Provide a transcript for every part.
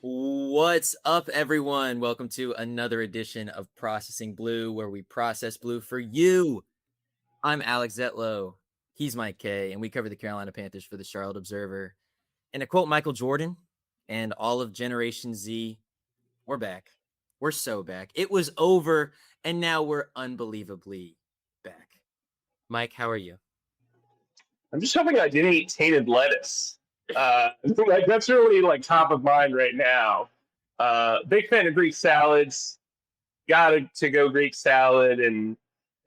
What's up, everyone? Welcome to another edition of Processing Blue, where we process blue for you. I'm Alex Zietlow. He's Mike Kaye, and we cover the Carolina Panthers for the Charlotte Observer. And to quote Michael Jordan and all of Generation Z, we're back. We're so back. It was over, and now we're unbelievably back. Mike, how are you? I'm just hoping I didn't eat tainted lettuce. That's really top of mind right now. Big fan of Greek salads. Got to go Greek salad, and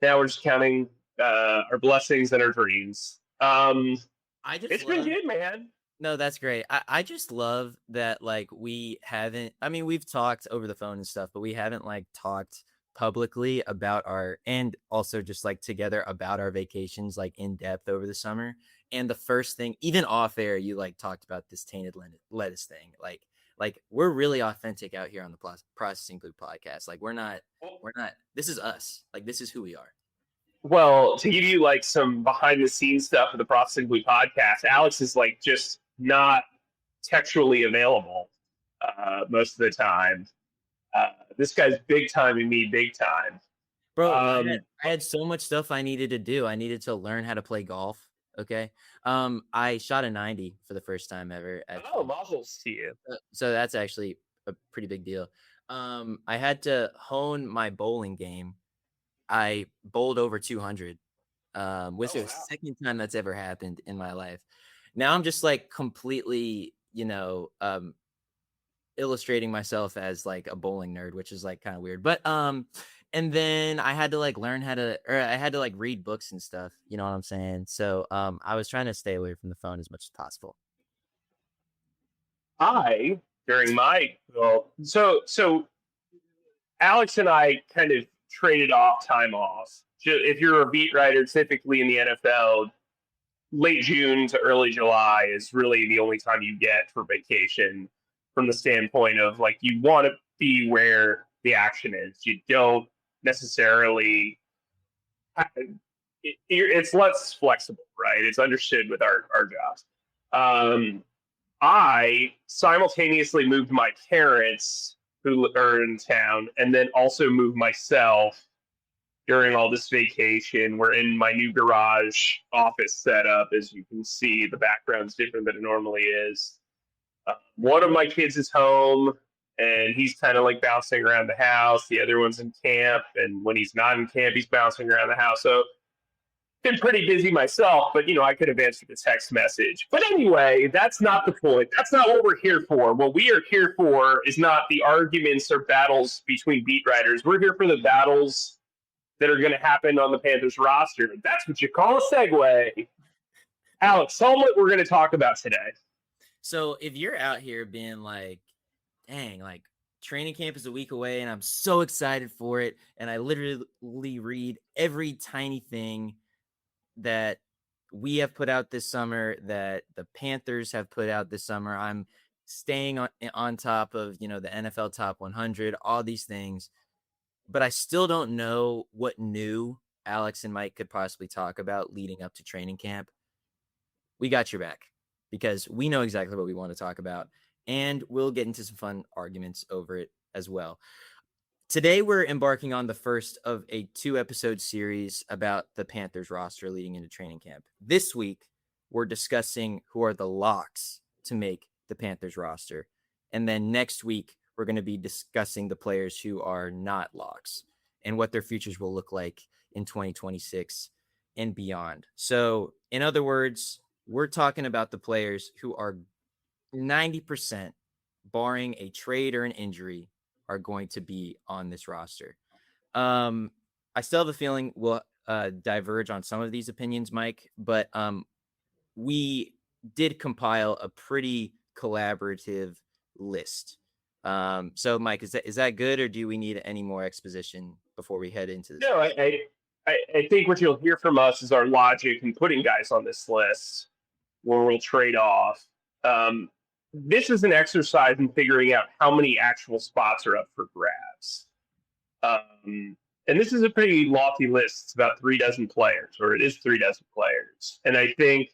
now we're just counting our blessings and our dreams. I just It's been love good, man. No, that's great. I just love that, we've talked over the phone and stuff, but we haven't talked publicly about and also just together about our vacations in depth over the summer. And the first thing, even off air, you talked about this tainted lettuce thing. We're really authentic out here on the Processing Blue podcast. We're not, this is us. This is who we are. Well, to give you some behind the scenes stuff of the Processing Blue podcast, Alex is just not textually available most of the time. This guy's big time and me big time. Bro, I had so much stuff I needed to do. I needed to learn how to play golf. Okay. I shot a 90 for the first time ever. Mazzles to you. So that's actually a pretty big deal. I had to hone my bowling game. I bowled over 200, which is the second time that's ever happened in my life. Now I'm just completely, illustrating myself as a bowling nerd, which is kind of weird. But and then I had to learn how to, or I had to read books and stuff. You know what I'm saying? So I was trying to stay away from the phone as much as possible. So Alex and I kind of traded off time off. If you're a beat writer, typically in the NFL, late June to early July is really the only time you get for vacation, from the standpoint of you want to be where the action is. You don't necessarily. It's less flexible, right? It's understood with our jobs. I simultaneously moved my parents, who are in town, and then also moved myself during all this vacation. We're in my new garage office setup. As you can see, the background's different than it normally is. One of my kids is home, and he's kind of bouncing around the house. The other one's in camp, and when he's not in camp, he's bouncing around the house. So been pretty busy myself, but I could have answered the text message. But anyway, that's not the point. That's not what we're here for. What we are here for is not the arguments or battles between beat writers. We're here for the battles that are going to happen on the Panthers roster. That's what you call a segue. Alex, tell them what we're going to talk about today. So if you're out here being dang, training camp is a week away and I'm so excited for it, and I literally read every tiny thing that we have put out this summer, that the Panthers have put out this summer. I'm staying on top of, the NFL top 100, all these things, but I still don't know what new Alex and Mike could possibly talk about leading up to training camp. We got your back, because we know exactly what we want to talk about, and we'll get into some fun arguments over it as well. Today, we're embarking on the first of a 2-episode series about the Panthers roster leading into training camp. This week, we're discussing who are the locks to make the Panthers roster. And then next week, we're going to be discussing the players who are not locks and what their futures will look like in 2026 and beyond. So, in other words, we're talking about the players who are 90%, barring a trade or an injury, are going to be on this roster. I still have a feeling we'll diverge on some of these opinions, Mike, but we did compile a pretty collaborative list. So, Mike, is that good, or do we need any more exposition before we head into this? No, I think what you'll hear from us is our logic in putting guys on this list, where we'll trade off. This is an exercise in figuring out how many actual spots are up for grabs. And this is a pretty lofty list. It's about 36 players, or it is 36 players. And I think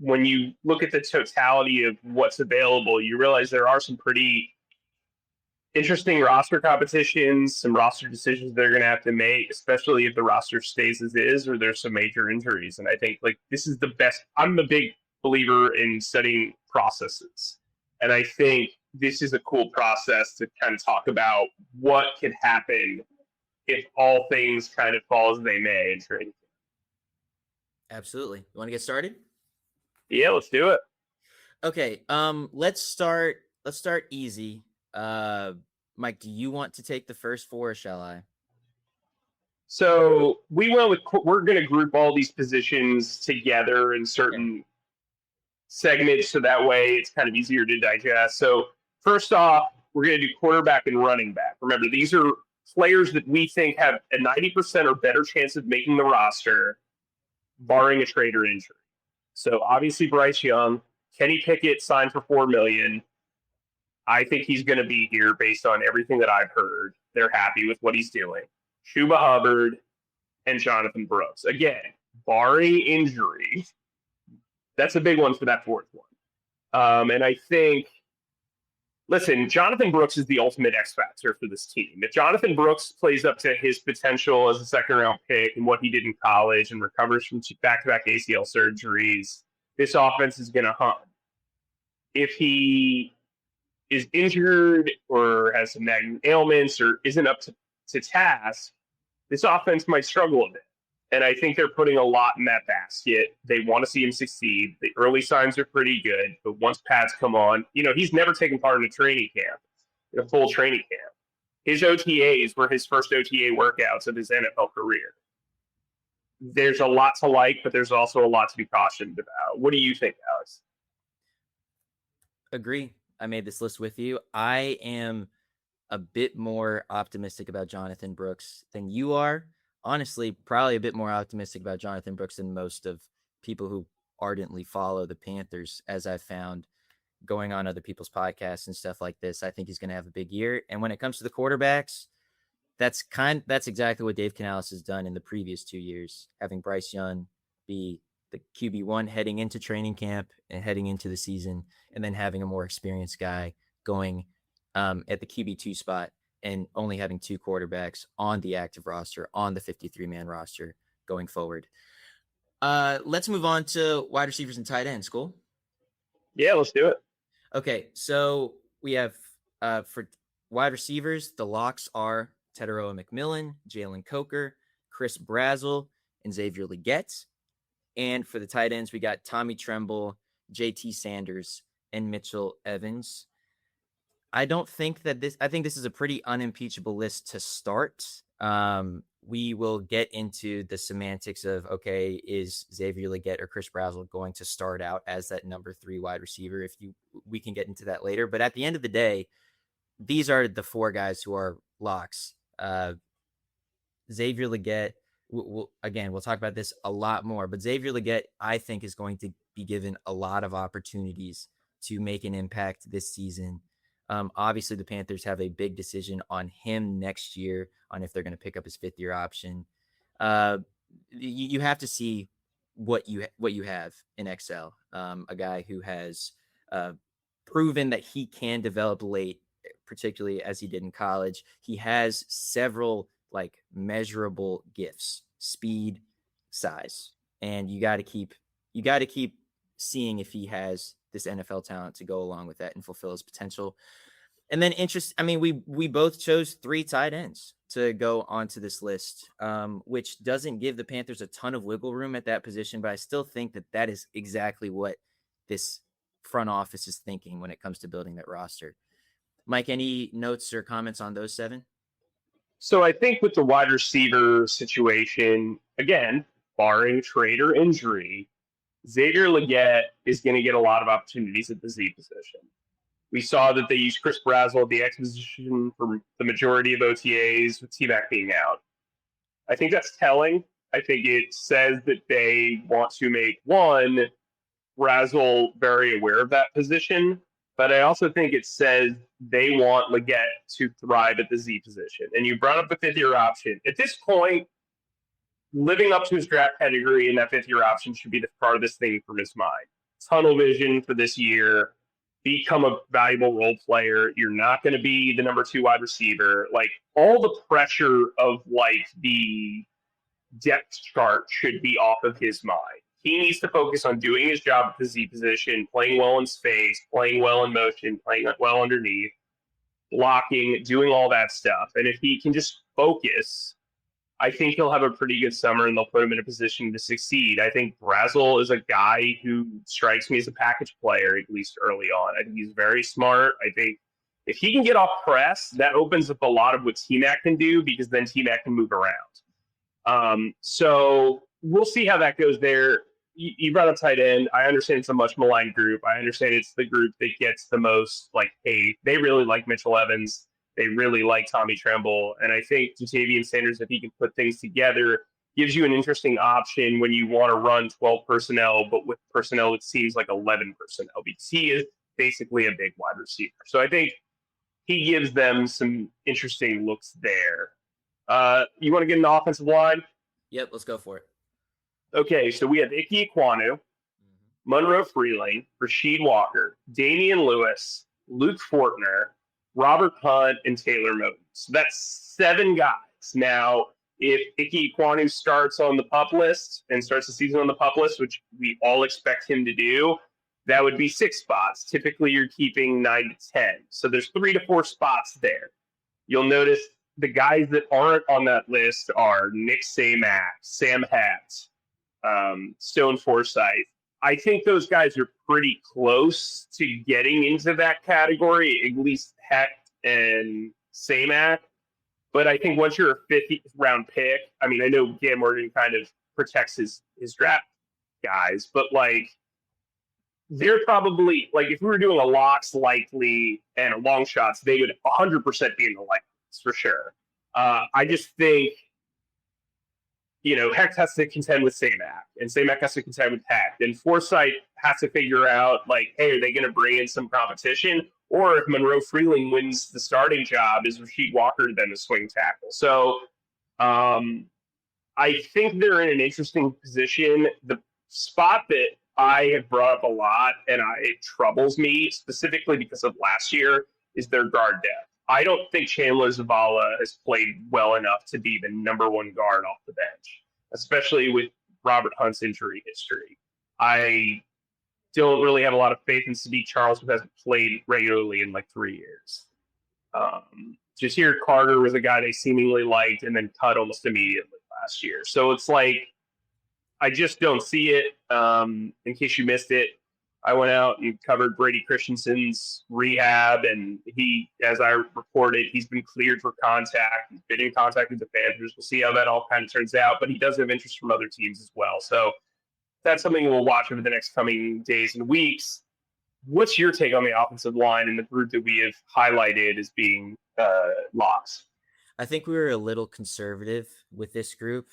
when you look at the totality of what's available, you realize there are some pretty interesting roster competitions, some roster decisions they're going to have to make, especially if the roster stays as is or there's some major injuries. And I think like this is the best. I'm a big believer in studying processes, and I think this is a cool process to kind of talk about what could happen if all things kind of fall as they may in training. Absolutely. You want to get started? Yeah, let's do it. Okay. Let's start easy. Mike, do you want to take the first four or shall I? So we went with we're going to group all these positions together in Okay. certain segments so that way it's kind of easier to digest. So first off, we're going to do quarterback and running back. Remember, these are players that we think have a 90% or better chance of making the roster, barring a trade or injury. So obviously Bryce Young, Kenny Pickett signed for $4 million. I think he's going to be here based on everything that I've heard. They're happy with what he's doing. Chuba Hubbard and Jonathan Brooks. Again, barring injury, that's a big one for that fourth one. And I think, listen, Jonathan Brooks is the ultimate X factor for this team. If Jonathan Brooks plays up to his potential as a second round pick and what he did in college and recovers from back to back ACL surgeries, this offense is going to hunt. If he is injured or has some nagging ailments or isn't up to task, this offense might struggle a bit. And I think they're putting a lot in that basket. They want to see him succeed. The early signs are pretty good, but once pads come on, he's never taken part in a training camp, in a full training camp. His OTAs were his first OTA workouts of his NFL career. There's a lot to like, but there's also a lot to be cautioned about. What do you think, Alex? Agree. I made this list with you. I am a bit more optimistic about Jonathan Brooks than you are. Honestly, probably a bit more optimistic about Jonathan Brooks than most of people who ardently follow the Panthers, as I've found going on other people's podcasts and stuff like this. I think he's going to have a big year. And when it comes to the quarterbacks, that's exactly what Dave Canales has done in the previous 2 years, having Bryce Young be the QB1 heading into training camp and heading into the season, and then having a more experienced guy going at the QB2 spot and only having two quarterbacks on the active roster, on the 53-man roster going forward. Let's move on to wide receivers and tight ends. Cool? Yeah, let's do it. Okay, so we have for wide receivers, the locks are Teteroa McMillan, Jalen Coker, Chris Brazzell, and Xavier Legette. And for the tight ends, we got Tommy Tremble, JT Sanders, and Mitchell Evans. I think this is a pretty unimpeachable list to start. We will get into the semantics of, okay, is Xavier Legette or Chris Brazzell going to start out as that number 3 wide receiver? We can get into that later. But at the end of the day, these are the 4 guys who are locks. Xavier Legette, we'll talk about this a lot more, but Xavier Legette, I think, is going to be given a lot of opportunities to make an impact this season. Obviously, the Panthers have a big decision on him next year on if they're going to pick up his 5th-year option. You have to see what you have in Excel. A guy who has proven that he can develop late, particularly as he did in college. He has several measurable gifts: speed, size, and you got to keep seeing if he has this NFL talent to go along with that and fulfill his potential. And then we both chose 3 tight ends to go onto this list, which doesn't give the Panthers a ton of wiggle room at that position, but I still think that is exactly what this front office is thinking when it comes to building that roster. Mike, any notes or comments on those 7? So I think with the wide receiver situation, again, barring trade or injury, Xavier Legette is going to get a lot of opportunities at the Z position. We saw that they used Chris Brazzell at the X position for the majority of OTAs, with T-Mac being out. I think that's telling. I think it says that they want to make, one, Brazzell very aware of that position, but I also think it says they want Legette to thrive at the Z position. And you brought up the 5th-year option. At this point, living up to his draft pedigree and that 5th-year option should be the farthest thing from his mind. Tunnel vision for this year, become a valuable role player. You're not going to be the number 2 wide receiver. Like, all the pressure of like the depth chart should be off of his mind. He needs to focus on doing his job at the Z position, playing well in space, playing well in motion, playing well underneath, blocking, doing all that stuff. And if he can just focus, I think he'll have a pretty good summer and they'll put him in a position to succeed. I think Brazel is a guy who strikes me as a package player, at least early on. I think he's very smart. I think if he can get off press, that opens up a lot of what T-Mac can do, because then T-Mac can move around. So we'll see how that goes there. You brought up tight end. I understand it's a much maligned group. I understand it's the group that gets the most like hate. They really like Mitchell Evans. They really like Tommy Tremble. And I think Ja'Tavion Sanders, if he can put things together, gives you an interesting option when you want to run 12 personnel, but with personnel it seems like 11 personnel, because he is basically a big wide receiver. So I think he gives them some interesting looks there. You want to get an offensive line? Yep, let's go for it. Okay, so we have Ike Ekwonu, Monroe Freeling, Rasheed Walker, Damian Lewis, Luke Fortner, Robert Hunt, and Taylor Moton. So that's 7 guys. Now, if Ike Ekwonu starts on the PUP list and starts the season on the PUP list, which we all expect him to do, that would be 6 spots. Typically, you're keeping 9 to 10. So there's 3 to 4 spots there. You'll notice the guys that aren't on that list are Nick Samac, Sam Hatt, Stone Forsythe. I think those guys are pretty close to getting into that category, at least Hecht and Samac. But I think once you're a 50th round pick, I mean, I know Dan Morgan kind of protects his draft guys, but like, they're probably, like, if we were doing a locks likely and a long shots, they would 100% be in the likelies for sure. I just think, Hecht has to contend with Samac, and Samac has to contend with Hecht, and Forsythe has to figure out, like, hey, are they going to bring in some competition? Or if Monroe Freeling wins the starting job, is Rasheed Walker then the swing tackle? So I think they're in an interesting position. The spot that I have brought up a lot, and it troubles me, specifically because of last year, is their guard depth. I don't think Chandler Zavala has played well enough to be the number 1 guard off the bench, especially with Robert Hunt's injury history. I don't really have a lot of faith in Sadiq Charles, who hasn't played regularly in like 3 years. Jasir Carter was a guy they seemingly liked and then cut almost immediately last year. So it's like, I just don't see it. In case you missed it, I went out and covered Brady Christensen's rehab, and he, as I reported, he's been cleared for contact. He's been in contact with the Panthers. We'll see how that all kind of turns out, but he does have interest from other teams as well. So that's something we'll watch over the next coming days and weeks. What's your take on the offensive line and the group that we have highlighted as being locks? I think we were a little conservative with this group.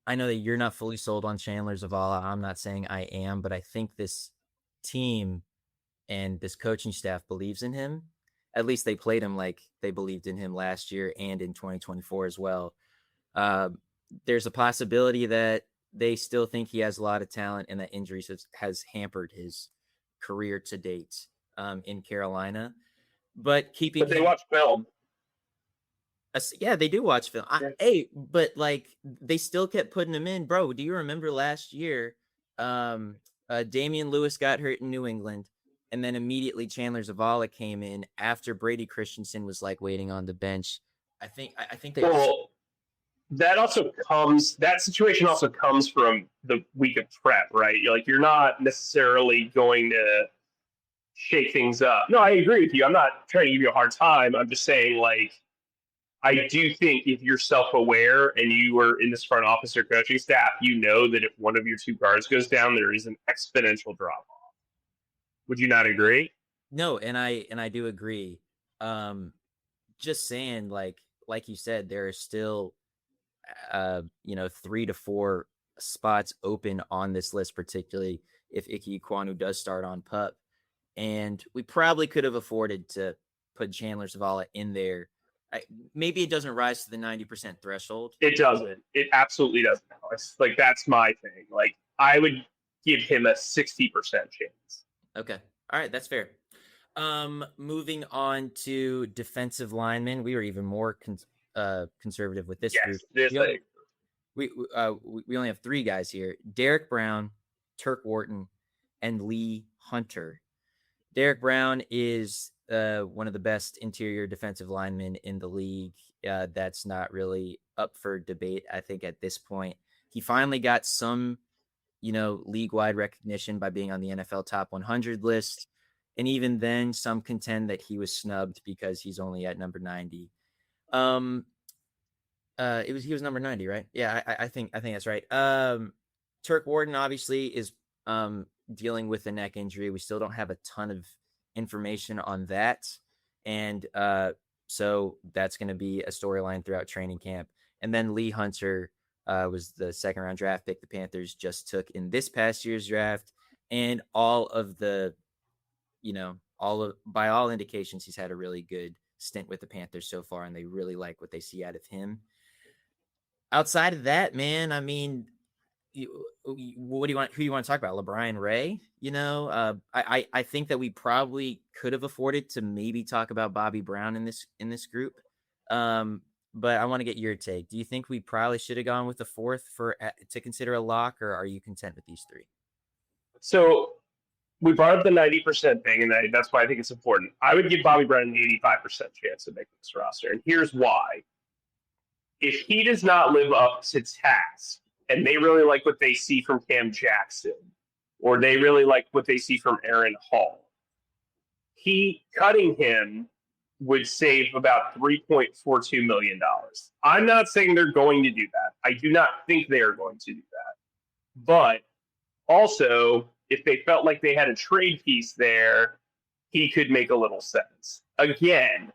I know that you're not fully sold on Chandler Zavala. I'm not saying I am, but I think this team and this coaching staff believes in him. At least they played him like they believed in him last year and in 2024 as well. There's a possibility that they still think he has a lot of talent and that injuries has hampered his career to date in Carolina. But they watch film. Yeah, they do watch film. But like, they still kept putting him in, bro. Do you remember last year? Damian Lewis got hurt in New England, and then immediately Chandler Zavala came in after Brady Christensen was like waiting on the bench. I think that situation also comes from the week of prep, right? You're not necessarily going to shake things up. No, I agree with you. I'm not trying to give you a hard time. I'm just saying, like, I do think if you're self-aware and you are in this front office or coaching staff, you know that if one of your 2 guards goes down, there is an exponential drop-off. Would you not agree? No, and I do agree. Just saying, like you said, there are still 3 to 4 spots open on this list, particularly if Ike Ekwonu does start on PUP. And we probably could have afforded to put Chandler Zavala in there. Maybe it doesn't rise to the 90% threshold. It doesn't. It absolutely doesn't. It's like, that's my thing. Like, I would give him a 60% chance. Okay. All right, that's fair. Moving on to defensive linemen, we were even more conservative with this group. Yes, this We, thing. we only have three guys here: Derek Brown, Turk Wharton, and Lee Hunter. Derek Brown is one of the best interior defensive linemen in the league. That's not really up for debate, I think, at this point. He finally got some, league-wide recognition by being on the NFL Top 100 list. And even then, some contend that he was snubbed because he's only at number 90. Um, he was number 90, right? Yeah, I think that's right. Turk Wharton obviously is dealing with a neck injury. We still don't have a ton of information on that, and so that's going to be a storyline throughout training camp. And then Lee Hunter was the second round draft pick the Panthers just took in this past year's draft, and by all indications, he's had a really good stint with the Panthers so far, and they really like what they see out of him. Outside of that, man, I mean, what do you want? Who you want to talk about? LeBron Ray? I think that we probably could have afforded to maybe talk about Bobby Brown in this group. But I want to get your take. Do you think we probably should have gone with the fourth to consider a lock, or are you content with these three? So we brought up the 90% thing, and that's why I think it's important. I would give Bobby Brown an 85% chance of making this roster, and here's why. If he does not live up to task, and they really like what they see from Cam Jackson, or they really like what they see from Aaron Hall, cutting him would save about $3.42 million. I'm not saying they're going to do that. I do not think they are going to do that. But also, if they felt like they had a trade piece there, he could make a little sense. Again,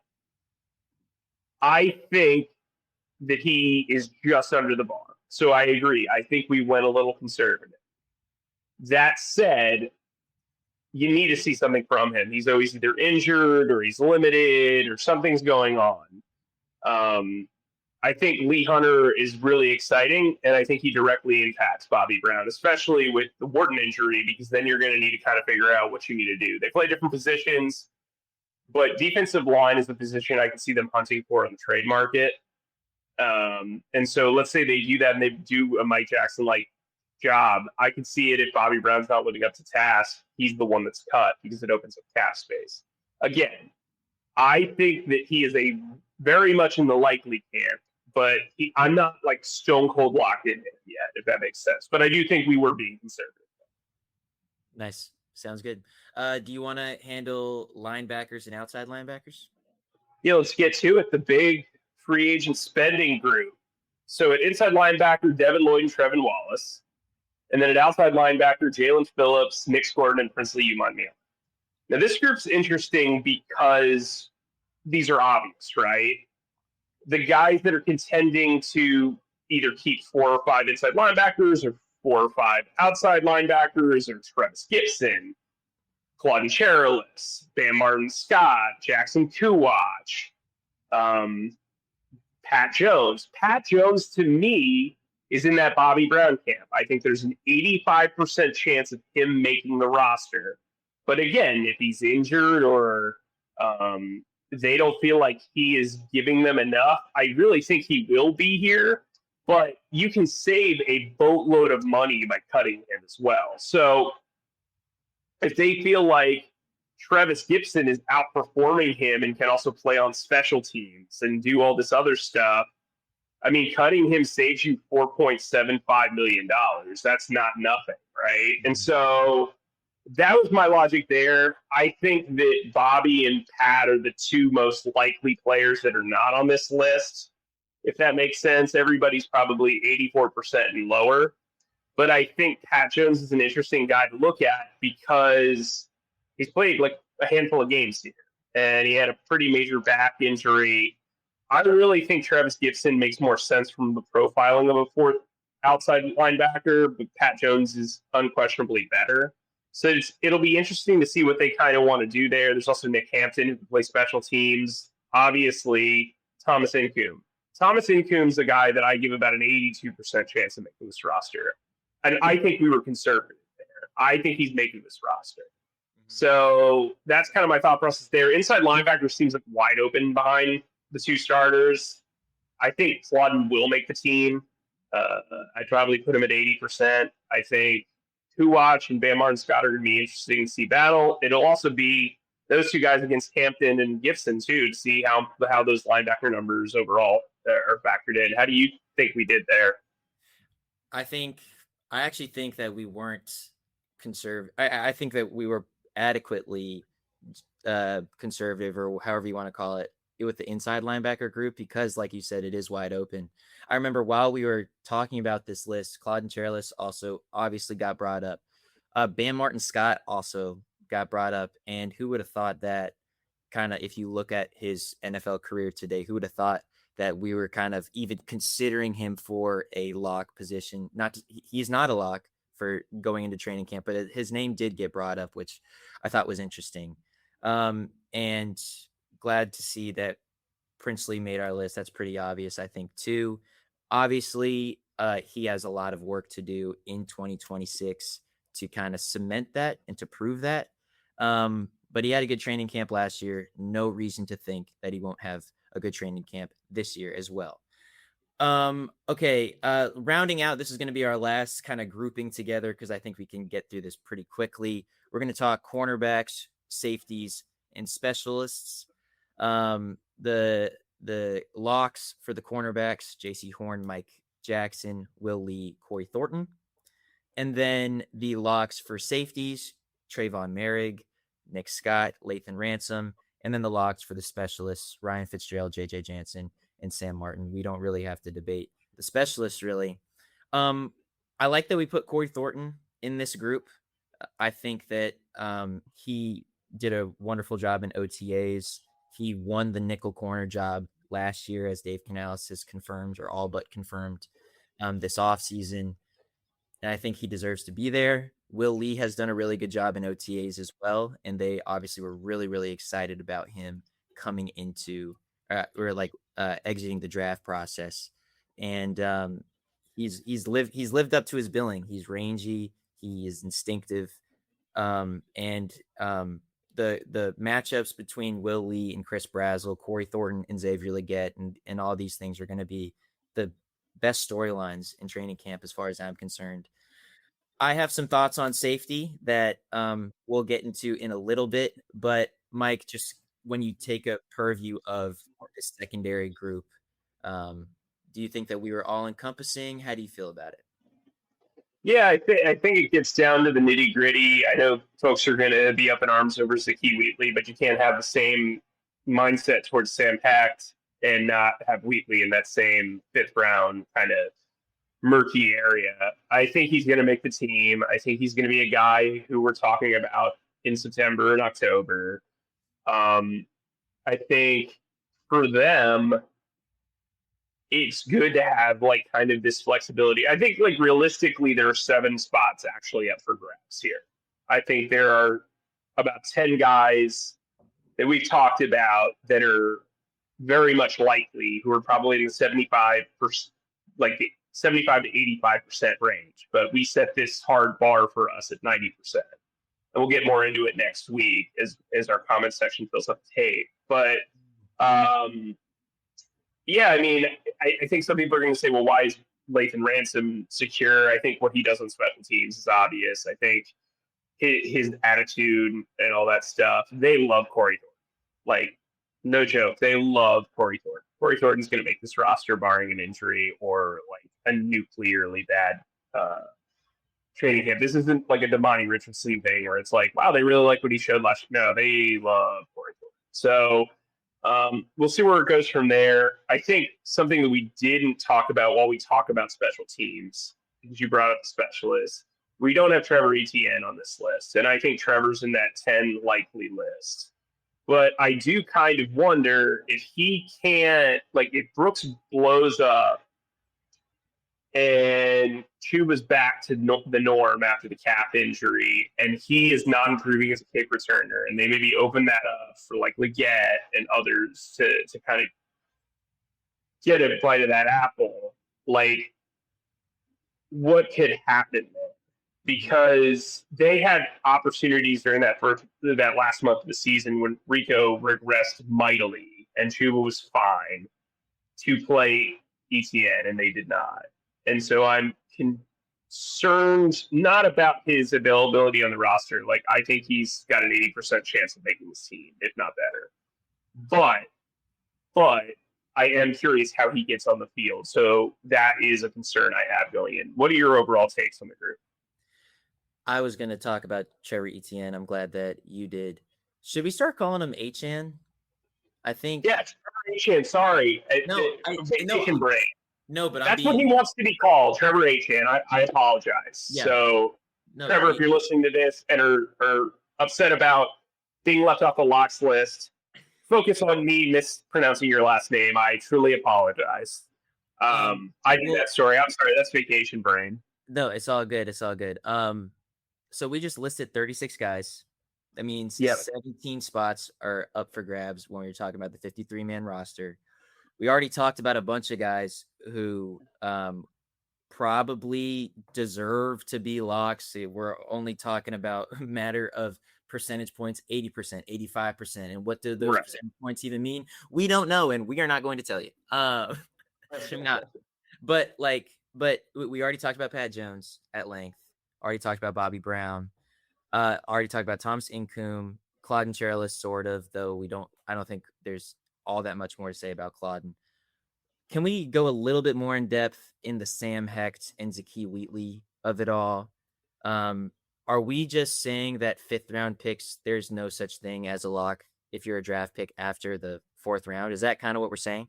I think that he is just under the bar. So I agree. I think we went a little conservative. That said, you need to see something from him. He's always either injured or he's limited or something's going on. I think Lee Hunter is really exciting, and I think he directly impacts Bobby Brown, especially with the Wharton injury, because then you're going to need to kind of figure out what you need to do. They play different positions, but defensive line is the position I can see them hunting for in the trade market. And so let's say they do that and they do a Mike Jackson-like job. I can see it if Bobby Brown's not living up to task. He's the one that's cut because it opens up cap space. Again, I think that he is very much in the likely camp, but I'm not like stone cold locked in it yet, if that makes sense. But I do think we were being conservative. Nice. Sounds good. Do you want to handle linebackers and outside linebackers? Yeah, let's get to it. The big free agent spending group. So at inside linebacker, Devin Lloyd and Trevin Wallace. And then at outside linebacker, Jalen Phillips, Nick Gordon, and Princely Umanmiele. Now, this group's interesting because these are obvious, right? The guys that are contending to either keep 4 or 5 inside linebackers or 4 or 5 outside linebackers are Travis Gibson, Claude Cherilus, Bam Martin-Scott, Jackson Kuwatch, Pat Jones. Pat Jones, to me, is in that Bobby Brown camp. I think there's an 85% chance of him making the roster. But again, if he's injured or they don't feel like he is giving them enough, I really think he will be here. But you can save a boatload of money by cutting him as well. So if they feel like Travis Gibson is outperforming him and can also play on special teams and do all this other stuff, I mean, cutting him saves you $4.75 million. That's not nothing, right? And so that was my logic there. I think that Bobby and Pat are the two most likely players that are not on this list. If that makes sense, everybody's probably 84% and lower. But I think Pat Jones is an interesting guy to look at because he's played like a handful of games here, and he had a pretty major back injury. I really think Travis Gibson makes more sense from the profiling of a fourth outside linebacker, but Pat Jones is unquestionably better. So it'll be interesting to see what they kind of want to do there. There's also Nick Hampton who can play special teams. Obviously, Thomas Incoom. Thomas Incoom's a guy that I give about an 82% chance of making this roster. And I think we were conservative there. I think he's making this roster. So that's kind of my thought process there. Inside linebacker seems like wide open behind the two starters. I think Flodden will make the team. I'd probably put him at 80%. I think Kuwatch and Bam Martin Scott are going to be interesting to see battle. It'll also be those two guys against Hampton and Gibson, too, to see how those linebacker numbers overall are factored in. How do you think we did there? I think I actually think that we weren't conservative. I think that we were adequately conservative, or however you want to call it, with the inside linebacker group, because, like you said, it is wide open. I remember while we were talking about this list, Claude and Cherilus also obviously got brought up. Bam Martin Scott also got brought up, and who would have thought that? Kind of, if you look at his NFL career today, who would have thought that we were kind of even considering him for a lock position? He's not a lock for going into training camp, but his name did get brought up, which I thought was interesting. And glad to see that Princely made our list. That's pretty obvious, I think, too. Obviously, he has a lot of work to do in 2026 to kind of cement that and to prove that. But he had a good training camp last year. No reason to think that he won't have a good training camp this year as well. Okay. Rounding out, this is going to be our last kind of grouping together, because I think we can get through this pretty quickly. We're going to talk cornerbacks, safeties, and specialists. The locks for the cornerbacks: J.C. Horn, Mike Jackson, Will Lee, Corey Thornton. And then the locks for safeties: Trayvon Merrig, Nick Scott, Lathan Ransom. And then the locks for the specialists: Ryan Fitzgerald, J.J. Jansen, and Sam Martin. We don't really have to debate the specialists, really. I like that we put Corey Thornton in this group. I think that he did a wonderful job in OTAs. He won the nickel corner job last year, as Dave Canales has confirmed, or all but confirmed, this offseason. And I think he deserves to be there. Will Lee has done a really good job in OTAs as well, and they obviously were really, really excited about him coming into exiting the draft process. And he's lived up to his billing. He's rangy, he is instinctive, and the matchups between Will Lee and Chris Brazzell, Corey Thornton and Xavier Legette, and all these things are going to be the best storylines in training camp, as far as I'm concerned. I have some thoughts on safety that we'll get into in a little bit, but Mike, just when you take a purview of the secondary group, do you think that we were all encompassing? How do you feel about it? Yeah, I think it gets down to the nitty gritty. I know folks are going to be up in arms over Zakee Wheatley, but you can't have the same mindset towards Sam Pact and not have Wheatley in that same fifth round kind of murky area. I think he's going to make the team. I think he's going to be a guy who we're talking about in September and October. I think for them, it's good to have like kind of this flexibility. I think like realistically, there are 7 spots actually up for grabs here. I think there are about 10 guys that we've talked about that are very much likely, who are probably in the 75%, like the 75 to 85% range. But we set this hard bar for us at 90%. And we'll get more into it next week as our comment section fills up the tape. But yeah, I mean, I think some people are going to say, well, why is Lathan Ransom secure? I think what he does on special teams is obvious. I think his attitude and all that stuff, they love Corey Thornton. Like, no joke, they love Corey Thornton. Corey Thornton's going to make this roster barring an injury or like a nuclearly bad training camp. This isn't like a Damani Richardson thing where it's like, wow, they really like what he showed last year. No, they love Corey Thornton. So we'll see where it goes from there. I think something that we didn't talk about while we talk about special teams, because you brought up the specialists, we don't have Trevor Etienne on this list. And I think Trevor's in that 10 likely list. But I do kind of wonder if he can't, like, if Brooks blows up and Chuba's back to the norm after the calf injury, and he is not improving as a kick returner, and they maybe open that up for like Legette and others to kind of get a bite of that apple. Like, what could happen there? because they had opportunities during that last month of the season when Rico regressed mightily and Chuba was fine to play ETN, and they did not. And so I'm concerned not about his availability on the roster. Like, I think he's got an 80% chance of making this team, if not better. But I am curious how he gets on the field. So that is a concern I have going in. What are your overall takes on the group? I was going to talk about Trevor Etienne. I'm glad that you did. Should we start calling him HN? I think. Yeah, Trevor Etienne. Sorry, No, brain. No, but That's what he wants to be called, Trevor Etienne. I apologize. Yeah. So, no, Trevor, if you're listening to this and are upset about being left off the locks list, focus on me mispronouncing your last name. I truly apologize. I knew that story. I'm sorry. That's vacation brain. No, it's all good. It's all good. So we just listed 36 guys. That means 17 spots are up for grabs when we're talking about the 53-man roster. We already talked about a bunch of guys who probably deserve to be locks. We're only talking about a matter of percentage points, 80%, 85%. And what do those percentage points even mean? We don't know, and we are not going to tell you. But we already talked about Pat Jones at length. Already talked about Bobby Brown. Already talked about Thomas Incoom, Claudin Cherylus, sort of, though I don't think there's all that much more to say about Claudin. Can we go a little bit more in depth in the Sam Hecht and Zakee Wheatley of it all? Are we just saying that 5th round picks, there's no such thing as a lock if you're a draft pick after the 4th round? Is that kind of what we're saying?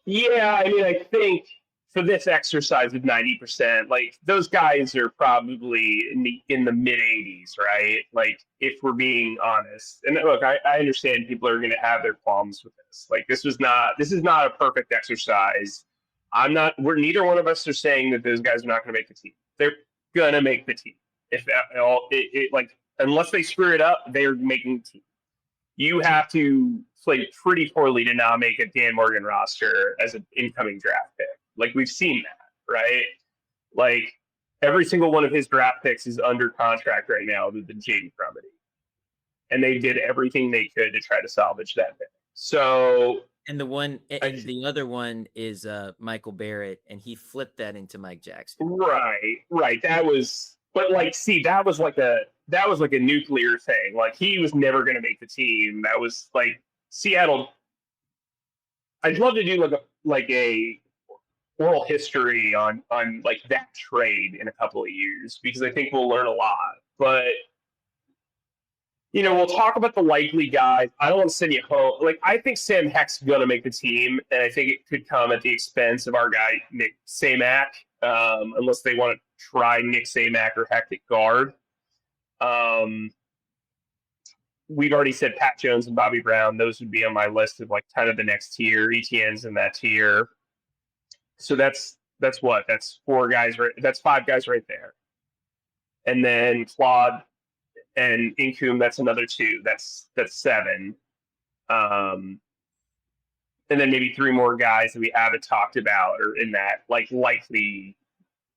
Yeah, I mean, I think for this exercise of 90%, like, those guys are probably in the mid 80s, right? Like, if we're being honest. And look, I understand people are going to have their qualms with this. Like, this is not a perfect exercise. Neither one of us are saying that those guys are not going to make the team. They're going to make the team. If like, unless they screw it up, they're making the team. You have to play pretty poorly to not make a Dan Morgan roster as an incoming draft pick. Like, we've seen that, right? Like, every single one of his draft picks is under contract right now other than Jaden Crumedy. And they did everything they could to try to salvage that pick. So, and the other one is Michael Barrett, and he flipped that into Mike Jackson. Right. That was, but like, see, that was like a nuclear thing. Like, he was never going to make the team. That was like Seattle. I'd love to do like a oral history on like that trade in a couple of years, because I think we'll learn a lot. But we'll talk about the likely guys. I don't want to send you home. Like, I think Sam Hecht's going to make the team, and I think it could come at the expense of our guy Nick Samac, unless they want to try Nick Samac or Hecht at guard. We've already said Pat Jones and Bobby Brown. Those would be on my list of like kind of the next tier. Etienne's in that tier. So that's what? That's 4 guys, right? That's 5 guys right there. And then Claude and Incoom, that's another 2. That's 7. And then maybe 3 more guys that we haven't talked about are in that like likely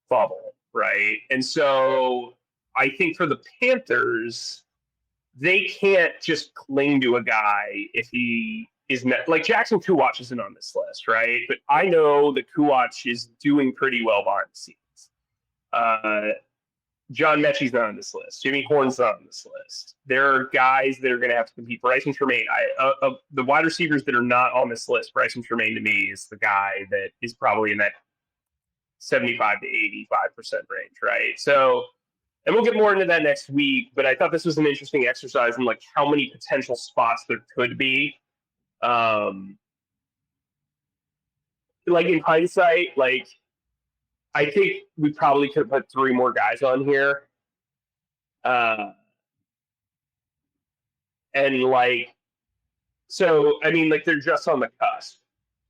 bubble, right? And so I think for the Panthers, they can't just cling to a guy if he is not, like, Jackson Kuwatch isn't on this list, right? But I know that Kuwatch is doing pretty well behind the scenes. John Mechie's not on this list. Jimmy Horn's not on this list. There are guys that are going to have to compete. Bryson Tremaine, the wide receivers that are not on this list, Bryson Tremaine to me is the guy that is probably in that 75 to 85% range, right? So, and we'll get more into that next week, but I thought this was an interesting exercise in like how many potential spots there could be. Like, in hindsight, like, I think we probably could have put 3 more guys on here. And like, so, I mean, like, they're just on the cusp.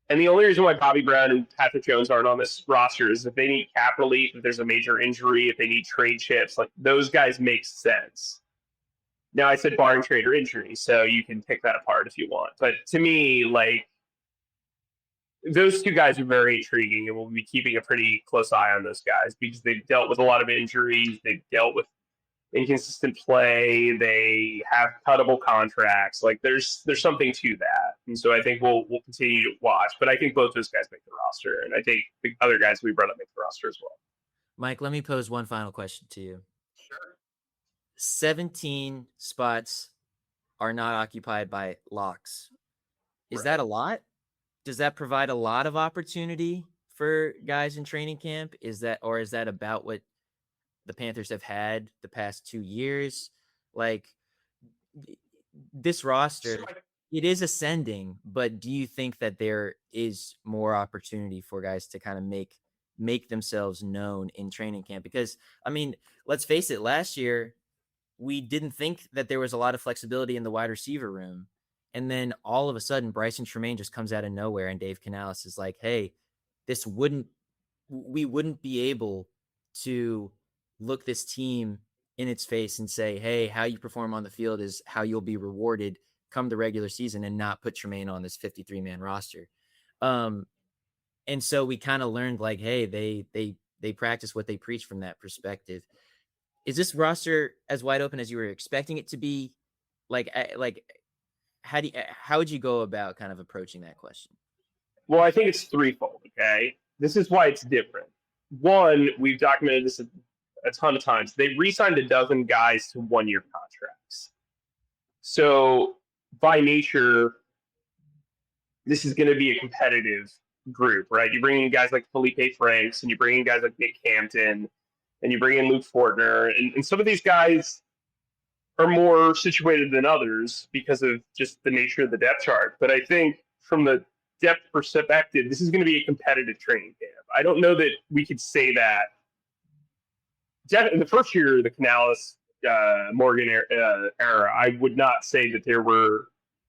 And the only reason why Bobby Brown and Patrick Jones aren't on this roster is if they need cap relief, if there's a major injury, if they need trade chips, like, those guys make sense. Now, I said barring trade or injury, so you can pick that apart if you want. But to me, like, those two guys are very intriguing, and we'll be keeping a pretty close eye on those guys because they've dealt with a lot of injuries. They've dealt with inconsistent play. They have cuttable contracts. Like there's something to that, and so I think we'll continue to watch. But I think both those guys make the roster, and I think the other guys we brought up make the roster as well. Mike, let me pose one final question to you. Sure. 17 spots are not occupied by locks. Is that a lot? Does that provide a lot of opportunity for guys in training camp? Is that about what the Panthers have had the past 2 years? Like this roster, it is ascending, but do you think that there is more opportunity for guys to kind of make themselves known in training camp? Because I mean, let's face it, last year we didn't think that there was a lot of flexibility in the wide receiver room. And then all of a sudden, Bryson Tremaine just comes out of nowhere, and Dave Canales is like, hey, we wouldn't be able to look this team in its face and say, hey, how you perform on the field is how you'll be rewarded come the regular season, and not put Tremaine on this 53-man roster. And so we kind of learned like, hey, they practice what they preach from that perspective. Is this roster as wide open as you were expecting it to be? Like how would you go about kind of approaching that question? Well, I think it's threefold. Okay, this is why it's different. One, we've documented this a ton of times. They re-signed a dozen guys to 1-year contracts. So by nature, this is going to be a competitive group, right? You bring in guys like Felipe Franks, and you bring in guys like Nick Hampton, and you bring in Luke Fortner, and some of these guys are more situated than others because of just the nature of the depth chart. But I think from the depth perspective, this is going to be a competitive training camp. I don't know that we could say that. In the first year of the Canales Morgan era, I would not say that there were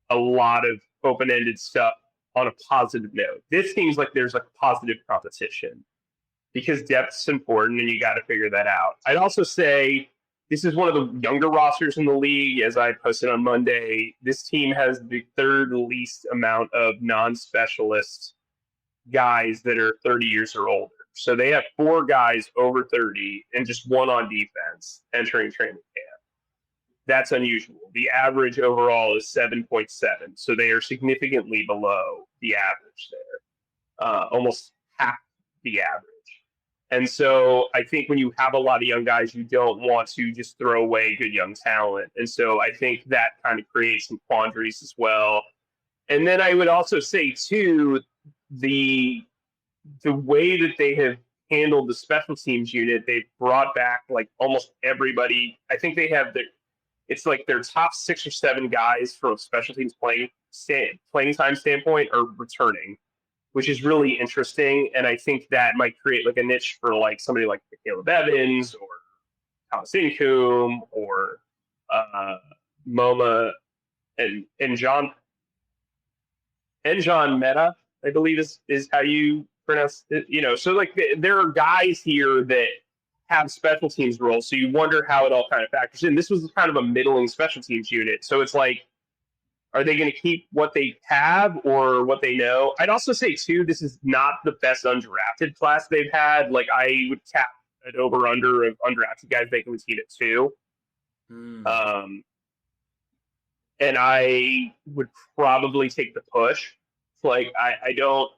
a lot of open-ended stuff on a positive note. This seems like there's like positive competition because depth's important and you got to figure that out. I'd also say this is one of the younger rosters in the league. As I posted on Monday, this team has the third least amount of non-specialist guys that are 30 years or older. So they have 4 guys over 30 and just 1 on defense entering training camp. That's unusual. The average overall is 7.7. So they are significantly below the average there, almost half the average. And so I think when you have a lot of young guys, you don't want to just throw away good young talent. And so I think that kind of creates some quandaries as well. And then I would also say, too, the way that they have handled the special teams unit, they've brought back like almost everybody. I think they have it's like their top 6 or 7 guys from a special teams playing time standpoint are returning, which is really interesting. And I think that might create like a niche for like somebody like Caleb Evans or Thomas Incoom or MoMA and John Meta, I believe is how you pronounce it. So like there are guys here that have special teams roles. So you wonder how it all kind of factors in. This was kind of a middling special teams unit. So it's like, are they going to keep what they have or what they know? I'd also say, too, this is not the best undrafted class they've had. Like, I would cap an over-under of undrafted guys making the team at 2. And I would probably take the push. Like, I don't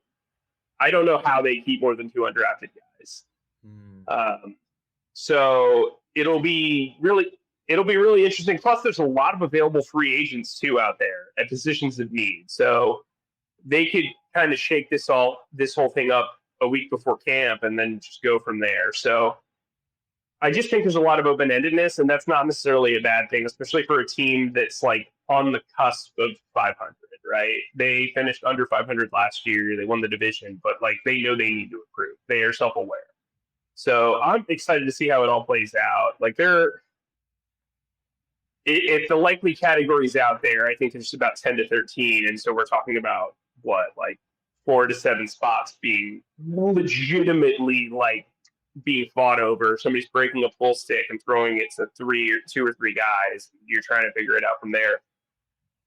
know how they keep more than 2 undrafted guys. So it'll be really interesting. Plus, there's a lot of available free agents too out there at positions of need. So they could kind of shake this whole thing up a week before camp and then just go from there. So I just think there's a lot of open-endedness, and that's not necessarily a bad thing, especially for a team that's like on the cusp of 500, right? They finished under 500 last year. They won the division, but like they know they need to improve. They are self-aware. So I'm excited to see how it all plays out. Like if the likely categories out there, I think there's about 10 to 13. And so we're talking about like 4 to 7 spots being legitimately like being fought over. Somebody's breaking a full stick and throwing it to 2 or 3 guys. You're trying to figure it out from there.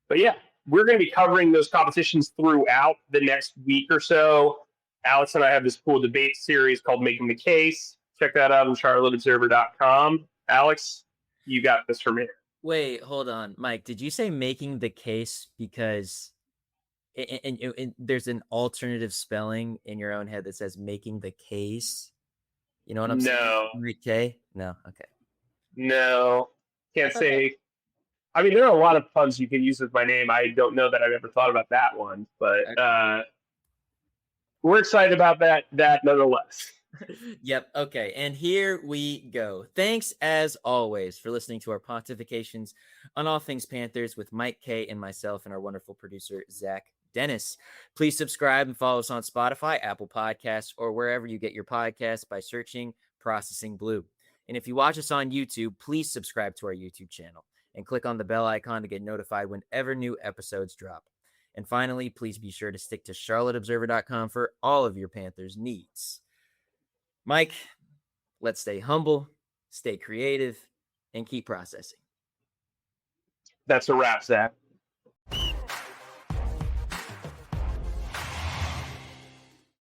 But yeah, we're going to be covering those competitions throughout the next week or so. Alex and I have this cool debate series called Making the Case. Check that out on charlotteobserver.com. Alex, you got this from here. Wait, hold on, Mike. Did you say making the case because there's an alternative spelling in your own head that says making the case? You know what I'm saying? No, K? No, okay. no, I can't thought that. say. I mean, there are a lot of puns you can use with my name. I don't know that I've ever thought about that one, but Okay. we're excited about that nonetheless. Yep. Okay. And here we go. Thanks as always for listening to our pontifications on all things Panthers with Mike Kaye and myself and our wonderful producer, Zach Dennis. Please subscribe and follow us on Spotify, Apple Podcasts, or wherever you get your podcasts by searching Processing Blue. And if you watch us on YouTube, please subscribe to our YouTube channel and click on the bell icon to get notified whenever new episodes drop. And finally, please be sure to stick to charlotteobserver.com for all of your Panthers needs. Mike, let's stay humble, stay creative, and keep processing. That's a wrap, Zach.